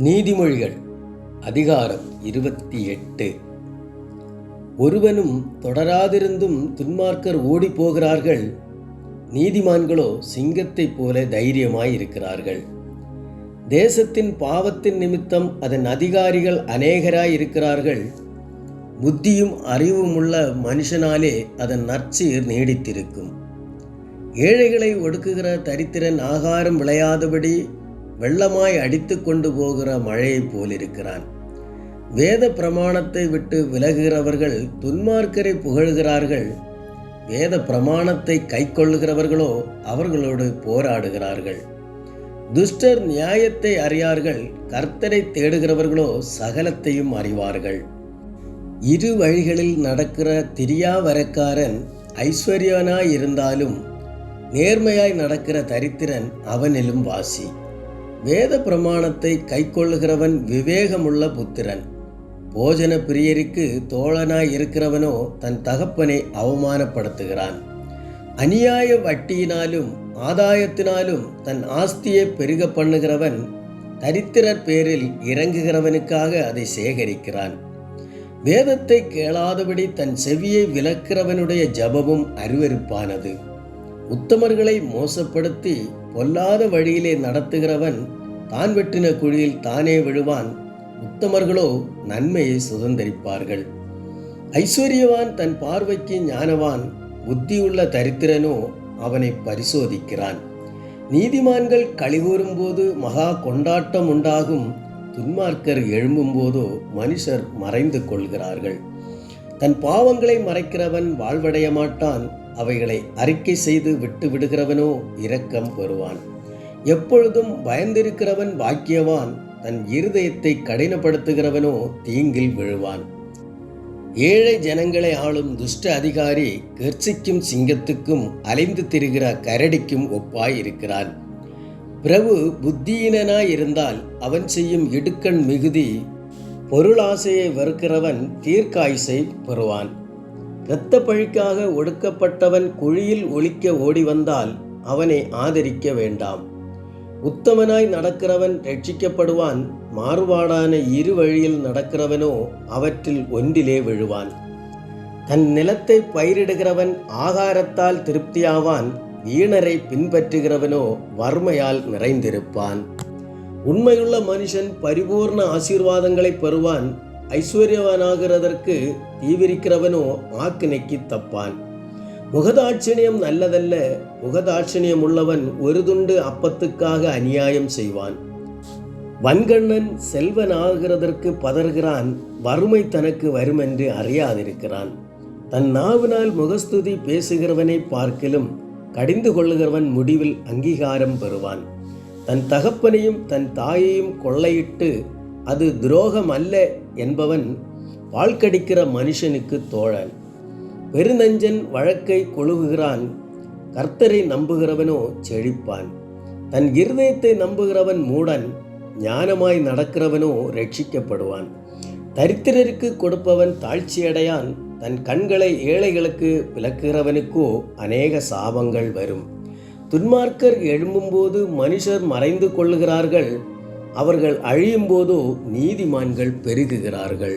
நீதிமொழிகள் அதிகாரம் 28. ஒருவனும் தொடராதிருந்தும் துன்மார்க்கர் ஓடி போகிறார்கள், நீதிமான்களோ சிங்கத்தைப் போல தைரியமாய் இருக்கிறார்கள். தேசத்தின் பாவத்தின் நிமித்தம் அதன் அதிகாரிகள் அநேகராய் இருக்கிறார்கள். புத்தியும் அறிவுமுள்ள மனுஷனாலே அதன் நற்சீர் நீடித்திருக்கும். ஏழைகளை ஒடுக்குகிற தரித்திரன் ஆகாரம் விளையாதபடி வெள்ளமாய் அடித்து கொண்டு போகிற மழையைப் போலிருக்கிறான். வேத பிரமாணத்தை விட்டு விலகுகிறவர்கள் துன்மார்க்கரை புகழ்கிறார்கள். வேத பிரமாணத்தை கைக்கொள்ளுகிறவர்களோ அவர்களோடு போராடுகிறார்கள். துஷ்டர் நியாயத்தை அறியார்கள், கர்த்தரை தேடுகிறவர்களோ சகலத்தையும் அறிவார்கள். இரு வழிகளில் நடக்கிற திரியாவரக்காரன் ஐஸ்வர்யனாய் இருந்தாலும் நேர்மையாய் நடக்கிற தரித்திரன் அவனிலும் வாசி. வேத பிரமாணத்தை கைக்கொள்ளுகிறவன் விவேகமுள்ள புத்திரன். போஜன பிரியருக்கு தோழனாய் இருக்கிறவனோ தன் தகப்பனை அவமானப்படுத்துகிறான். அநியாய வட்டியினாலும் ஆதாயத்தினாலும் தன் ஆஸ்தியை பெருக பண்ணுகிறவன் தரித்திரர் பேரில் இறங்குகிறவனுக்காக அதை சேகரிக்கிறான். வேதத்தை கேளாதபடி தன் செவியை விலக்கிறவனுடைய ஜபமும் அருவருப்பானது. உத்தமர்களை மோசப்படுத்தி பொல்லாத வழியிலே நடத்துகிறவன் தான் வெட்டின குழியில் தானே விழுவான். உத்தமர்களோ நன்மையை சுதந்தரிப்பார்கள். ஐஸ்வர்யவான் தன் பார்வைக்கு ஞானவான், புத்தியுள்ள தரித்திரனோ அவனை பரிசோதிக்கிறான். நீதிமான்கள் களிகூறும் போது மகா கொண்டாட்டம் உண்டாகும். துன்மார்க்கர் எழும்பும் போதோ மனுஷர் மறைந்து கொள்கிறார்கள். தன் பாவங்களை மறைக்கிறவன் வாழ்வடைய மாட்டான். அவைகளை அறிக்கை செய்து விட்டு விடுகிறவனோ இரக்கம் பெறுவான். எப்பொழுதும் பயந்திருக்கிறவன் பாக்கியவான். தன் இருதயத்தை கடினப்படுத்துகிறவனோ தீங்கில் விழுவான். ஏழை ஜனங்களை ஆளும் துஷ்ட அதிகாரி கர்ச்சிக்கும் சிங்கத்துக்கும் அலைந்து திரிகிற கரடிக்கும் ஒப்பாயிருக்கிறான். பிரபு புத்தியினனாய் இருந்தால் அவன் செய்யும் இடுக்கண் மிகுதி. பொருளாசையை வெறுக்கிறவன் தீர்க்காயுசை பெறுவான். இரத்த பழிக்காக ஒடுக்கப்பட்டவன் குழியில் ஒளிக்க ஓடி வந்தால் அவனை ஆதரிக்க வேண்டாம். உத்தமனாய் நடக்கிறவன் ரட்சிக்கப்படுவான். மாறுபாடான இரு வழியில் நடக்கிறவனோ அவற்றில் ஒன்றிலே விழுவான். தன் நிலத்தை பயிரிடுகிறவன் ஆகாரத்தால் திருப்தியாவான். வீணரை பின்பற்றுகிறவனோ வறுமையால் நிறைந்திருப்பான். உண்மையுள்ள மனுஷன் பரிபூர்ண ஆசீர்வாதங்களை பெறுவான். ஐஸ்வர்யவானாகிறதற்கு தீவிரிக்கிறவனோ ஆக்கினைக்கு தப்பான். முகதாட்சணியம் நல்லதல்ல. முகதாட்சணியம் உள்ளவன் ஒரு துண்டு அப்பத்துக்காக அநியாயம் செய்வான். வன்கண்ணன் செல்வனாகிறதற்கு பதறுகிறான். வறுமை தனக்கு வருமென்று அறியாதிருக்கிறான். தன் நாவினால் முகஸ்துதி பேசுகிறவனை பார்க்கிலும் கடிந்து கொள்ளுகிறவன் முடிவில் அங்கீகாரம் பெறுவான். தன் தகப்பனையும் தன் தாயையும் கொள்ளையிட்டு அது துரோகம் அல்ல என்பவன் வாழ்க்கடிக்கிற மனுஷனுக்கு தோழன். பெருநஞ்சன் வழக்கை கொழுகுகிறான். கர்த்தரை நம்புகிறவனோ செழிப்பான். தன் இருதயத்தை நம்புகிறவன் மூடன். ஞானமாய் நடக்கிறவனோ ரட்சிக்கப்படுவான். தரித்திரருக்கு கொடுப்பவன் தாழ்ச்சியடையான். தன் கண்களை ஏழைகளுக்கு விலக்குகிறவனுக்கோ அநேக சாபங்கள் வரும். துன்மார்க்கர் எழும்பும்போது மனுஷர் மறைந்து கொள்ளுகிறார்கள். அவர்கள் அழியும் போதோ நீதிமான்கள் பெருகுகிறார்கள்.